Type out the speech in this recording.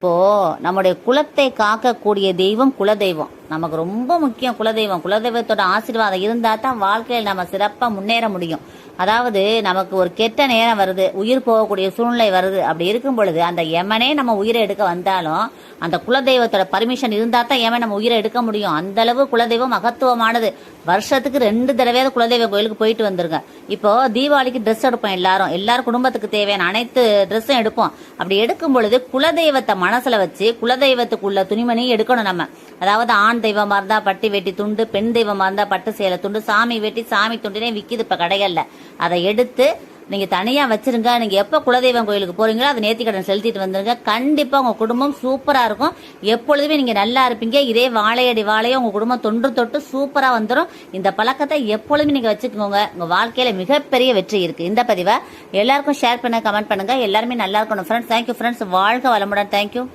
இப்போ நம்முடைய குலத்தை காக்கக்கூடிய தெய்வம் குலதெய்வம் நமக்கு ரொம்ப முக்கியம். குலதெய்வத்தோட ஆசீர்வாதம் இருந்தா தான் வாழ்க்கையில் நம்ம சிறப்பா முன்னேற முடியும். அதாவது நமக்கு ஒரு கெட்ட நேரம் வருது, உயிர் போகக்கூடிய சூழ்நிலை வருது, அப்படி இருக்கும் பொழுது அந்த யமனே நம்ம உயிரை எடுக்க வந்தாலும் அந்த குலதெய்வத்தோட பர்மிஷன் இருந்தா தான் யமன் நம்ம உயிரை எடுக்க முடியும். அந்த அளவு குலதெய்வம் மகத்துவமானது. வருஷத்துக்கு 2 தடவையாவது குலதெய்வ கோயிலுக்கு போயிட்டு வந்துருங்க. இப்போ தீபாவளிக்கு ட்ரெஸ் எடுப்போம், எல்லாரும் குடும்பத்துக்கு தேவையான அனைத்து ட்ரெஸ்ஸும் எடுப்போம். அப்படி எடுக்கும் பொழுது குலதெய்வத்தை மனசுல வச்சு குலதெய்வத்துக்குள்ள துணிமணியும் எடுக்கணும் நம்ம. அதாவது ஆண் தெய்வமா இருந்தா பட்டி வெட்டி துண்டு, பெண் தெய்வமா இருந்தா பட்டு சேலை துண்டு, சாமி வெட்டி சாமி துண்டுனே விக்குது இப்ப கடைகள்ல. அதை எடுத்து நீங்க தனியா வச்சிருங்க. நீங்க எப்ப குலதெய்வம் கோயிலுக்கு போறீங்களோ அதை நேர்த்திக்கடன் செலுத்திட்டு வந்துருங்க. கண்டிப்பா உங்க குடும்பம் சூப்பரா இருக்கும். எப்பொழுதுமே நீங்க நல்லா இருப்பீங்க. இதே வாழையடி வாழையோ உங்க குடும்பம் தொன்று தொட்டு சூப்பரா வந்துடும். இந்த பழக்கத்தை எப்பொழுதுமே நீங்க வச்சுக்கோங்க. உங்க வாழ்க்கையில மிகப்பெரிய வெற்றி இருக்கு. இந்த பதிவை எல்லாருக்கும் ஷேர் பண்ண, கமெண்ட் பண்ணுங்க. எல்லாருமே நல்லா இருக்கணும் ஃப்ரெண்ட்ஸ். Thank you friends. வாழ்க வளமுடன். தேங்க்யூ.